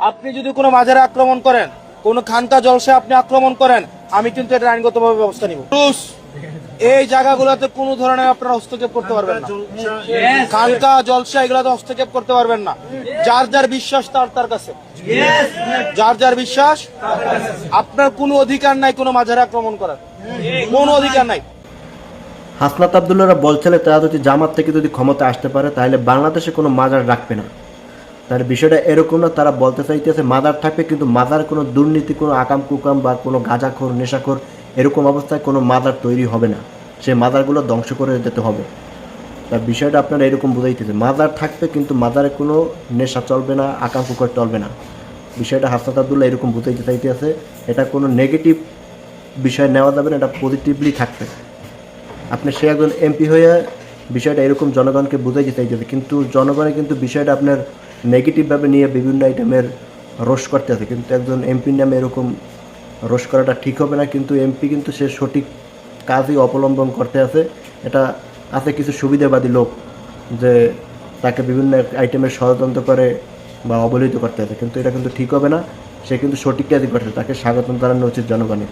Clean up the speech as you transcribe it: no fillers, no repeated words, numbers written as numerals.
আপনি যদি কোনো মাজারে আক্রমণ করেন, কোনো খানকা জলসায় আপনি আক্রমণ করেন, আমি কিন্তু এটা আইনগতভাবে ব্যবস্থা নিব। এই জায়গাগুলোতে কোনো ধরনের আপনারা হস্তক্ষেপ করতে পারবেন না। খানকা জলসা এগুলোতে হস্তক্ষেপ করতে পারবেন না। যার যার বিশ্বাস তার কাছে, যার যার বিশ্বাস। আপনার কোনো অধিকার নাই কোনো মাজারে আক্রমণ করার, কোনো অধিকার নাই। হাসনাত আবদুল্লাহরা বলছিলেন তারা যদি জামাত থেকে যদি ক্ষমতা আসতে পারে তাহলে বাংলাদেশে কোনো মাজার রাখবে না। তার বিষয়টা এরকম না, তারা বলতে চাইতেছে মাজার থাকবে কিন্তু মাজার কোনো দুর্নীতি, কোনো আকাম কুকাম বা কোনো গাঁজাখোর নেশাখোর এরকম অবস্থায় কোনো মাজার তৈরি হবে না। সেই মাজারগুলো ধ্বংস করে দিতে হবে। তার বিষয়টা আপনারা এরকম বুঝাইতেছে মাজার থাকবে কিন্তু মাজারে কোনো নেশা চলবে না, আকাম কুকার চলবে না। বিষয়টা হাসনাত আবদুল্লাহ এরকম বুঝাইতে চাইতেছে। এটা কোনো নেগেটিভ বিষয় নেওয়া যাবে না, এটা পজিটিভলি থাকবে। আপনি সে একজন এমপি হয়ে বিষয়টা এরকম জনগণকে বুঝাইতে চাইতেছে, কিন্তু জনগণে কিন্তু বিষয়টা আপনার নেগেটিভভাবে নিয়ে বিভিন্ন আইটেমের রোষ করতে আছে। কিন্তু একজন এমপির নামে এরকম রোষ করাটা ঠিক হবে না। কিন্তু এমপি কিন্তু সে সঠিক কাজই অবলম্বন করতে আছে। এটা আছে কিছু সুবিধাবাদী লোক যে তাকে বিভিন্ন আইটেমের ষড়যন্ত্র করে বা অবহেলিত করতে আছে, কিন্তু এটা কিন্তু ঠিক হবে না। সে কিন্তু সঠিক কাজই করছে, তাকে স্বাগতম জানানো উচিত জনগণের।